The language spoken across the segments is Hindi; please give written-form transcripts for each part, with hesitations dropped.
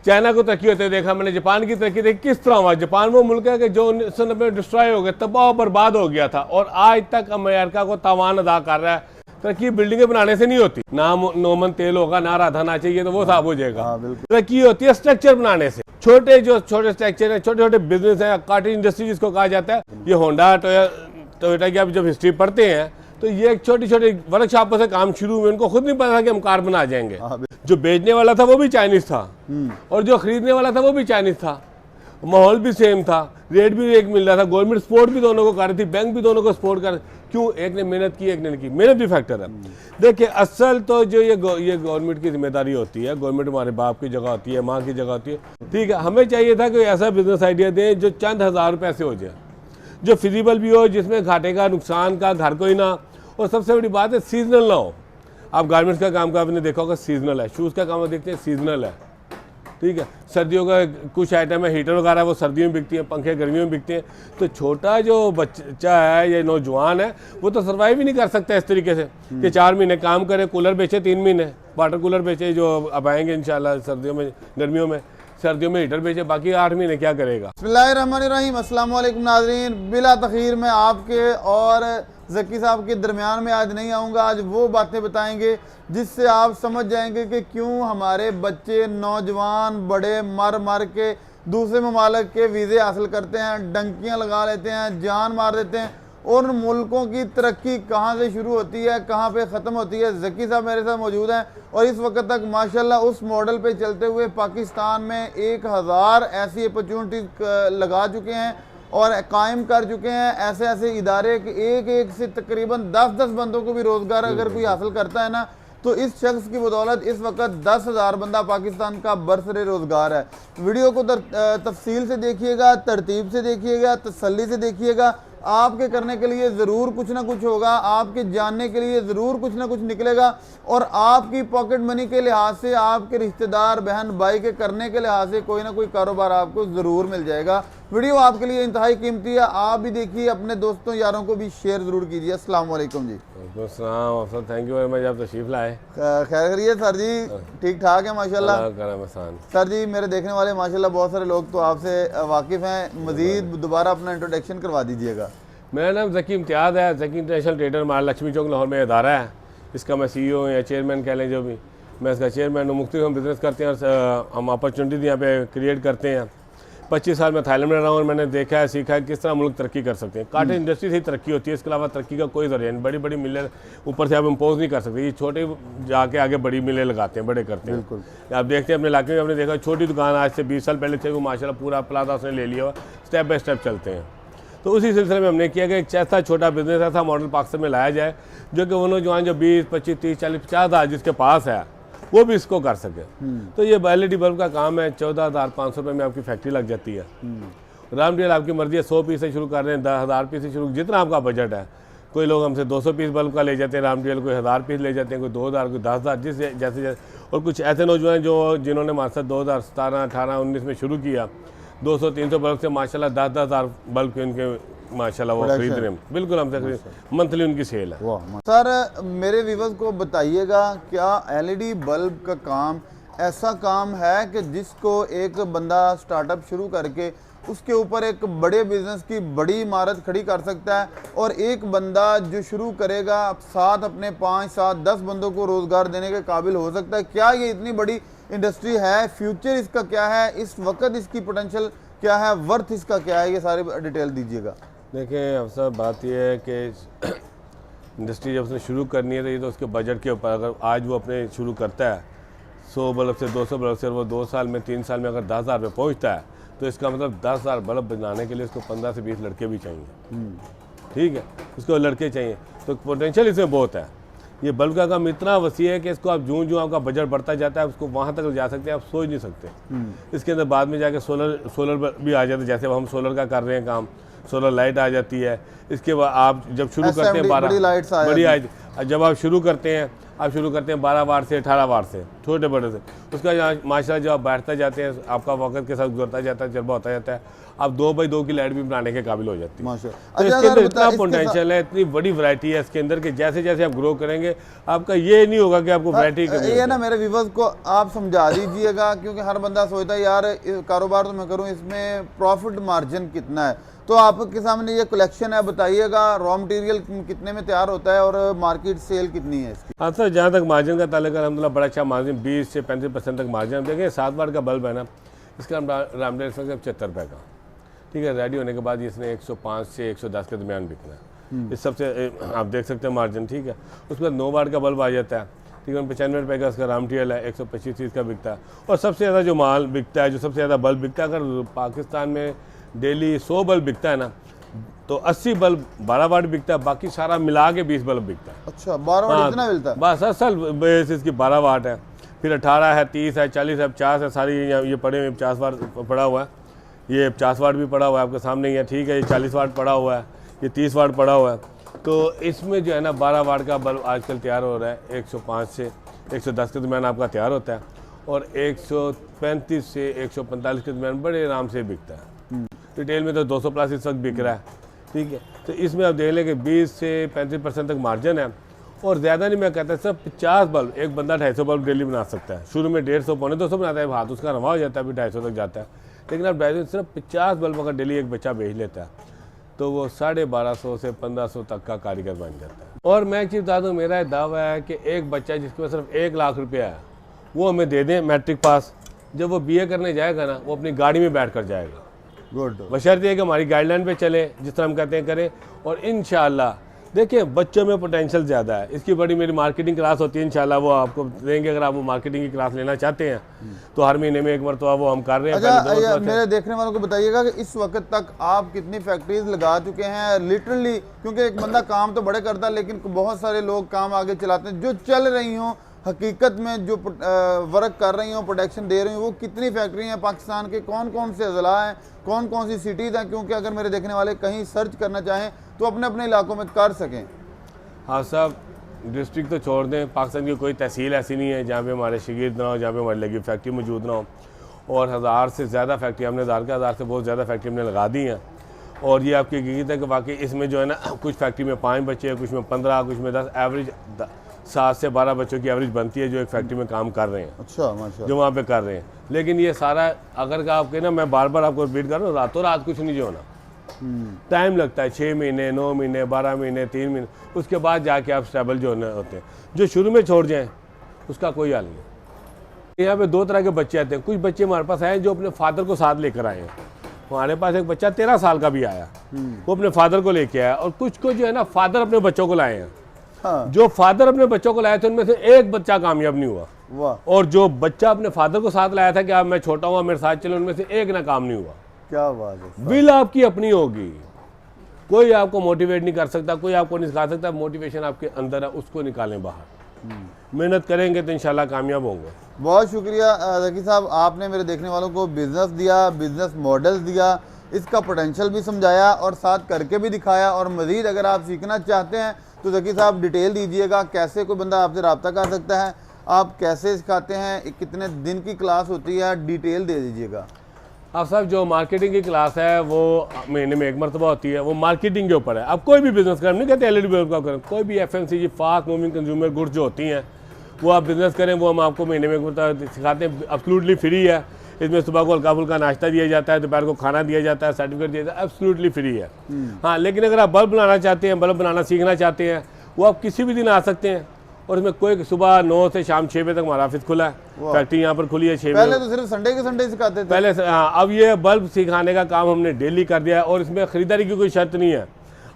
चाइना को तरक्की होते देखा मैंने, जापान की तरक्की देखी किस तरह हुआ। जापान वो मुल्क है कि जो 1990 में डिस्ट्रॉय हो गया, तबाह बर्बाद हो गया था, और आज तक अमेरिका को तावान अदा कर रहा है। तरक्की बिल्डिंगें बनाने से नहीं होती, ना नॉर्मल तेल होगा ना राधा चाहिए तो वो साफ हो जाएगा। तरक्की होती है स्ट्रक्चर बनाने से। छोटे स्ट्रक्चर है, छोटे छोटे बिजनेस है, कॉटेज इंडस्ट्री जिसको कहा जाता है। ये होंडा टोयोटा की आप जब हिस्ट्री पढ़ते हैं तो ये एक छोटी छोटी वर्कशॉपों से काम शुरू हुए, उनको खुद नहीं पता था कि हम कार बना जाएंगे। जो बेचने वाला था वो भी चाइनीज था और जो खरीदने वाला था वो भी चाइनीज था। माहौल भी सेम था, रेट भी एक मिल रहा था, गवर्नमेंट सपोर्ट भी दोनों को कर रही थी, बैंक भी दोनों को सपोर्ट कर। क्यों? एक ने मेहनत की, एक ने नहीं की। मेहनत भी फैक्टर है। देखिए असल तो जो ये गवर्नमेंट की जिम्मेदारी होती है, गवर्नमेंट हमारे बाप की जगह होती है, माँ की जगह होती है, ठीक है। हमें चाहिए था कि ऐसा बिजनेस आइडिया दें जो चंद हज़ार रुपये से हो जाए, जो फिजिबल भी हो, जिसमें घाटे का नुकसान का घर को ही ना, और सबसे बड़ी बात है सीजनल ना हो। आप गारमेंट्स का काम का आपने देखा होगा सीजनल है, शूज़ का काम देखते हैं सीजनल है, ठीक है। सर्दियों का कुछ आइटम है, हीटर वगैरह वो सर्दियों में बिकती हैं, पंखे गर्मियों में बिकते हैं। तो छोटा जो बच्चा है या नौजवान है वो तो सर्वाइव ही नहीं कर सकता इस तरीके से कि 4 महीने काम करे, कूलर बेचे 3 महीने, वाटर कूलर बेचे जो अब आएंगे इंशाल्लाह सर्दियों में, गर्मियों में, सर्दियों में हीटर बेचे, बाकी 8 महीने क्या करेगा। बिस्मिल्लाहिर्रहमानिर्रहीम, अस्सलाम वालेकुम नाज़रीन। बिला तखीर में आपके और ज़की साहब के दरमियान में आज नहीं आऊँगा। आज वो बातें बताएंगे जिससे आप समझ जाएंगे कि क्यों हमारे बच्चे, नौजवान, बड़े मर मर के दूसरे ममालिक के वीज़े हासिल करते हैं, डंकियाँ लगा लेते हैं, जान मार देते हैं, और उन मुल्कों की तरक्की कहाँ से शुरू होती है, कहाँ पे ख़त्म होती है। ज़की साहब मेरे साथ मौजूद हैं और इस वक्त तक माशाल्लाह उस मॉडल पे चलते हुए पाकिस्तान में 1000 ऐसी अपॉर्चुनिटीज़ लगा चुके हैं और कायम कर चुके हैं। ऐसे ऐसे इदारे कि एक एक से तकरीबन 10-10 बंदों को भी रोज़गार अगर कोई हासिल करता है ना, तो इस शख्स की बदौलत इस वक्त 10,000 बंदा पाकिस्तान का बरसरे रोज़गार है। वीडियो को तफसील से देखिएगा, तरतीब से देखिएगा, तसल्ली से देखिएगा। आपके करने के लिए ज़रूर कुछ ना कुछ होगा, आपके जानने के लिए ज़रूर कुछ ना कुछ निकलेगा, और आपकी पॉकेट मनी के लिहाज से, आपके रिश्तेदार बहन भाई के करने के लिहाज से कोई ना कोई कारोबार आपको ज़रूर मिल जाएगा। वीडियो आपके लिए इंतहाई कीमती है, आप भी देखिए, अपने दोस्तों यारों को भी शेयर ज़रूर कीजिए। अस्सलाम वालेकुम जी। थैंक यू वेरी मच, आप तशरीफ लाए। खैर करिए सर जी, ठीक ठाक है माशाल्लाह। सर जी मेरे देखने वाले माशाल्लाह बहुत सारे लोग तो आपसे वाकिफ़ हैं, मज़ीद दोबारा अपना इंट्रोडक्शन करवा दीजिएगा। मेरा नाम ज़की इम्तियाज़ है। ज़की इंटरनेशनल ट्रेडर हमारा लक्ष्मी चौक लाहौर में इदारा है, इसका मैं CEO या चेयरमैन कह लें, जो भी, मैं इसका चेयरमैन हूँ। मुख्तलिफ हम बिज़नेस करते हैं और हम अपॉर्चुनिटीज़ यहाँ पे क्रिएट करते हैं। 25 साल मैं थाईलैंड में रहा हूँ और मैंने देखा है, सीखा है किस तरह मुल्क तरक्की कर सकते हैं। कॉटेज इंडस्ट्री से ही तरक्की होती है, इसके अलावा तरक्की का कोई ज़रिया नहीं। बड़ी बड़ी मिलें ऊपर से आप इम्पोज नहीं कर सकते, ये छोटे जाके आगे बड़ी मिलें लगाते हैं, बड़े करते हैं। आप देखते हैं अपने इलाके में, आपने देखा छोटी दुकान आज से 20 साल पहले थे, वो माशाल्लाह पूरा प्लाजा उसने ले लिया हुआ, स्टेप बाय स्टेप चलते हैं। तो उसी सिलसिले में हमने किया कि एक ऐसा छोटा बिजनेस, ऐसा मॉडल पाकिस्तान में लाया जाए जो कि वो नौजवान जो 20, 25, 30, 40, 50 हज़ार जिसके पास है वो भी इसको कर सके। तो ये LED बल्ब का काम है। 14,500 रुपये में आपकी फैक्ट्री लग जाती है। रॉ मटेरियल आपकी मर्जी है, 100 पीस से शुरू कर रहे हैं, 10,000 पीस से शुरू, जितना आपका बजट है। कोई लोग हमसे 200 पीस बल्ब का ले जाते हैं रॉ मटेरियल, कोई 1000 पीस ले जाते हैं, कोई 2000, कोई 10,000, जिस जैसे। और कुछ ऐसे नौजवान जिन्होंने हमारे साथ 2017, 18, 19 में शुरू किया, 200-300 बल्ब से माशाल्लाह 10-10 हज़ार बल्ब के उनके माशाल्लाह वो खरीद रहे हैं। बिल्कुल हमसे खरीद, मंथली उनकी सेल है। सर मेरे व्यूअर्स को बताइएगा, क्या LED बल्ब का काम ऐसा काम है कि जिसको एक बंदा स्टार्टअप शुरू करके उसके ऊपर एक बड़े बिजनेस की बड़ी इमारत खड़ी कर सकता है, और एक बंदा जो शुरू करेगा साथ अपने 5, 7, 10 बंदों को रोज़गार देने के काबिल हो सकता है? क्या ये इतनी बड़ी इंडस्ट्री है? फ्यूचर इसका क्या है? इस वक्त इसकी पोटेंशियल क्या है? वर्थ इसका क्या है? ये सारे डिटेल दीजिएगा। देखिए अफसर, बात यह है कि इंडस्ट्री जब उसने शुरू करनी है तो ये तो उसके बजट के ऊपर, अगर आज वो अपने शुरू करता है 100 बल्ब से 200 बल्ब से, वो 2 साल में 3 साल में अगर 10,000 रुपये पहुँचता है, तो इसका मतलब 10,000 बल्ब बनाने के लिए उसको 15 से 20 लड़के भी चाहिए। ठीक है, उसको लड़के चाहिए, तो पोटेंशियल इसमें बहुत है। ये बल्ब का काम इतना वसी है कि इसको आप जूं आपका बजट बढ़ता जाता है, उसको वहाँ तक जा सकते हैं, आप सोच नहीं सकते। इसके अंदर बाद में जाके सोलर भी आ जाते हैं, जैसे हम सोलर का कर रहे हैं काम, सोलर लाइट आ जाती है। इसके बाद आप जब शुरू करते हैं 12 बड़ी जब आप शुरू करते हैं आप शुरू करते हैं 12 वाट से 18 वाट से, छोटे बड़े से। उसका माशाल्लाह जब आप बैठते जाते हैं, आपका वक्त के साथ गुजरता जाता है, तजर्बा होता जाता है, आप 2x2 की लाइट भी बनाने के काबिल हो जाती है। माशाल्लाह। तो इसके अंदर इतना पोटेंशियल है, इतनी बड़ी वैरायटी है इसके अंदर कि जैसे जैसे आप ग्रो करेंगे आपका ये नहीं होगा कि आपको वैरायटी ये ना मेरे व्यूवर्स को आप समझा दीजिएगा, क्योंकि हर बंदा सोचता है यार कारोबार तो मैं करूँ, इसमें प्रॉफिट मार्जिन कितना है। तो आपके सामने ये कलेक्शन है, बताइएगा रॉ मटेरियल कितने में तैयार होता है और मार्केट सेल कितनी है इसकी? हाँ सर, जहाँ तक मार्जिन का ताल्लुक है अल्हम्दुलिल्लाह बड़ा अच्छा मार्जिन, 20 से 35% तक मार्जिन। हम देखें 7 वाट का बल्ब है ना, इसका रामडेल इस वक्त 75 रुपये का, ठीक है। रेडी होने के बाद इसने 105 से 110 के दरमियान बिकना है। इस सबसे आप देख सकते हैं मार्जिन, ठीक है। उसके बाद 9 वाट का बल्ब आ जाता है, ठीक है, 95 रुपये का उसका रॉ मटेरियल है, 125 का बिकता है। और सबसे ज़्यादा जो माल बिकता है, जो सबसे ज़्यादा बल्ब बिकता है, अगर पाकिस्तान में डेली 100 बल्ब बिकता है ना, तो 80 बल्ब 12 वाट बिकता है, बाकी सारा मिला के 20 बल्ब बिकता है। अच्छा, 12 वाट इतना मिलता है? बस असल बेस इसकी 12 वाट है, फिर 18 है, 30 है, 40 है, 50 है, सारी ये पड़े हुए 50 वाट पड़ा हुआ है, ये 50 वाट भी पड़ा हुआ है आपके सामने ही है, ठीक है। ये 40 वाट पड़ा हुआ है, ये 30 वाट पड़ा हुआ है। तो इसमें जो है ना 12 वाट का बल्ब आजकल तैयार हो रहा है, 105 से 110 के दरमियान आपका तैयार होता है, और 135 से 145 के दरमियान बड़े आराम से बिकता है। रिटेल में तो 200 प्लस इस वक्त बिक रहा है, ठीक है। तो इसमें आप देख लें कि 20 से 35% तक मार्जिन है, और ज़्यादा नहीं मैं कहता, सिर्फ 50 बल्ब एक बंदा 250 बल्ब डेली बना सकता है। शुरू में 150 पौने 200 बनाता है, हाथ उसका रवा हो जाता है, फिर 250 तक जाता है। लेकिन अब सिर्फ 50 बल्ब अगर डेली एक बच्चा बेच लेता है तो वो 1250 से 1500 तक का कारीगर बन जाता है। और मैं एक चीज़ बता दूँ, मेरा दावा है कि एक बच्चा जिसके पास सिर्फ 1 लाख रुपया है वो हमें दे दें मैट्रिक पास, जब वो BA करने जाएगा ना, वो अपनी गाड़ी में बैठ कर जाएगा। गुड। बशर्ते कि हमारी गाइडलाइन पे चले, जिस तरह हम कहते हैं करें। और इंशाल्लाह देखिए बच्चों में पोटेंशियल ज़्यादा है, इसकी बड़ी मेरी मार्केटिंग क्लास होती है, इंशाल्लाह वो आपको देंगे। अगर आप वो मार्केटिंग की क्लास लेना चाहते हैं तो हर महीने में एक मरतबा वो हम कर रहे हैं। अच्छा, मेरे देखने वालों को बताइएगा कि इस वक्त तक आप कितनी फैक्ट्रीज लगा चुके हैं लिटरली, क्योंकि एक बंदा काम तो बड़े करता है लेकिन बहुत सारे लोग काम आगे चलाते हैं, जो चल रही हों हकीकत में, जो वर्क कर रही हों, प्रोडक्शन दे रही हों, वो कितनी फैक्ट्री हैं पाकिस्तान के, कौन कौन से अजला हैं, कौन कौन सी सिटीज़ हैं? क्योंकि अगर मेरे देखने वाले कहीं सर्च करना चाहें तो अपने अपने इलाकों में कर सकें। हाँ साहब, डिस्ट्रिक्ट तो छोड़ दें, पाकिस्तान की कोई तहसील ऐसी नहीं है जहाँ पे हमारे शागिर्द ना हो, जहाँ पे हमारी लगी फैक्ट्री मौजूद ना हो। और 1000 से ज़्यादा फैक्ट्री हमने 1000 से बहुत ज़्यादा फैक्ट्री हमने लगा दी हैं। और ये आपकी हकीकत है कि वाकई इसमें जो है ना, कुछ फैक्ट्री में 5 बच्चे हैं, कुछ में 15, कुछ में 10, एवरेज 7 से 12 बच्चों की एवरेज बनती है जो एक फैक्ट्री में काम कर रहे हैं। अच्छा, माशाल्लाह। जो वहाँ पे कर रहे हैं। लेकिन ये सारा अगर आपके ना, मैं बार बार आपको रिपीट कर रहा हूँ, रातों रात कुछ नहीं जो होना, टाइम लगता है, 6 महीने, 9 महीने, 12 महीने, 3 महीने, उसके बाद जाके आप स्टेबल जो होते हैं। जो शुरू में छोड़ जाएं उसका कोई हल नहीं। यहाँ पे 2 तरह के बच्चे आते हैं। कुछ बच्चे हमारे पास आए जो अपने फादर को साथ लेकर आए हैं। हमारे पास एक बच्चा 13 साल का भी आया, वो अपने फादर को लेके आया। और कुछ को जो है ना फादर अपने बच्चों को लाए हैं। हाँ। जो फादर अपने बच्चों को लाए थे उनमें से एक बच्चा कामयाब नहीं हुआ। वाह। और जो बच्चा अपने फादर को साथ लाया था कि आप मैं छोटा हूँ मेरे साथ चलो, उनमें से एक ना काम नहीं हुआ। क्या बात है। विल आपकी अपनी होगी, कोई आपको मोटिवेट नहीं कर सकता, कोई आपको नहीं सिखा सकता। मोटिवेशन आपके अंदर है, उसको निकालें बाहर। मेहनत करेंगे तो इंशाल्लाह कामयाब होंगे। बहुत शुक्रिया ज़की साहब, आपने मेरे देखने वालों को बिजनेस दिया, बिजनेस मॉडल्स दिया, इसका पोटेंशियल भी समझाया और साथ करके भी दिखाया। और मज़ीद अगर आप सीखना चाहते हैं तो ज़की साहब डिटेल दीजिएगा, कैसे कोई बंदा आपसे रब्ता कर सकता है, आप कैसे सिखाते हैं, कितने दिन की क्लास होती है, डिटेल दे दीजिएगा। आप साहब, जो मार्केटिंग की क्लास है वो महीने में एक मरतबा होती है, वो मार्केटिंग के ऊपर है। अब कोई भी बिजनेस करें, नहीं कहते LED बल्ब का करें, कोई भी FMCG fast moving consumer goods जो होती हैं वो आप बिजनेस करें, वो हम आपको महीने में एक मरतबा सिखाते हैं। एब्सोल्युटली फ्री है। इसमें सुबह को हल्का फुल्का नाश्ता दिया जाता है, दोपहर को खाना दिया जाता है, सर्टिफिकेट दिया जाता है, एब्सोल्युटली फ्री है। हाँ, लेकिन अगर आप बल्ब बनाना चाहते हैं, बल्ब बनाना सीखना चाहते हैं, वो आप किसी भी दिन आ सकते हैं। और इसमें कोई सुबह 9 से शाम 6 बजे तक हमारा ऑफिस खुला है, फैक्ट्री यहाँ पर खुली है 6 बजे। पहले तो सिर्फ संडे के संडे सिखाते थे। पहले हाँ, अब ये बल्ब सिखाने का काम हमने डेली कर दिया है। और इसमें ख़रीदारी की कोई शर्त नहीं है,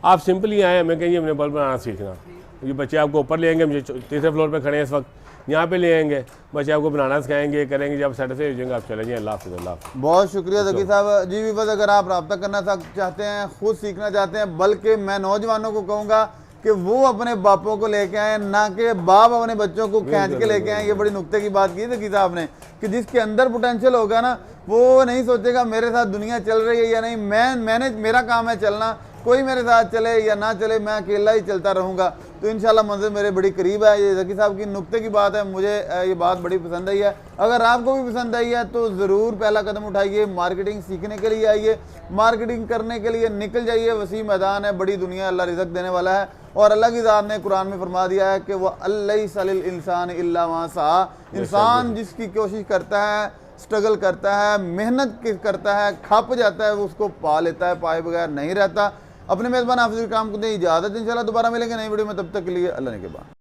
आप सिंपली आए, हमें कहिए हमने बल्ब बनाना सीखना, ये बच्चे आपको ऊपर ले आएंगे, हम 3रे फ्लोर पे खड़े हैं इस वक्त, यहाँ पे ले आएंगे, बच्चे आपको बनाना सिखाएंगे, करेंगे, जब सेटिस्फाई हो जाएंगे आप चले जाइए। अल्लाह हाफ़िज़। बहुत शुक्रिया ज़की साहब। जी बस अगर आप रब्ता करना चाहते हैं, खुद सीखना चाहते हैं, बल्कि मैं नौजवानों को कहूँगा कि वो अपने बापों को लेके आए, ना कि बाप अपने बच्चों को खींच के लेके आए। ये बड़ी नुक्ते की बात की ज़की साहब ने कि जिसके अंदर पोटेंशियल होगा ना, वो नहीं सोचेगा मेरे साथ दुनिया चल रही है या नहीं, मैंने मेरा काम है चलना, कोई मेरे साथ चले या ना चले, मैं अकेला ही चलता रहूँगा। तो इंशाल्लाह मंजिल मेरे बड़ी करीब है। ये ज़की साहब की नुक्ते की बात है, मुझे ये बात बड़ी पसंद आई है। अगर आपको भी पसंद आई है तो ज़रूर पहला कदम उठाइए, मार्केटिंग सीखने के लिए आइए, मार्केटिंग करने के लिए निकल जाइए। वसी मैदान है, बड़ी दुनिया, अल्लाह रिज़्क़ देने वाला है। और अल्लाह की ज़ात ने कुरान में फरमा दिया है कि वह लैसा लिल इंसान इल्ला मा सआ, इंसान जिसकी कोशिश करता है, स्ट्रगल करता है, मेहनत करता है, खप जाता है, वो उसको पा लेता है, पाए बगैर नहीं रहता। अपने मेज़बान हाफिज़ काम को दें इजाज़त, इंशाल्लाह दोबारा मिलेंगे नई वीडियो में, तब तक के लिए अल्लाह ने के बाद।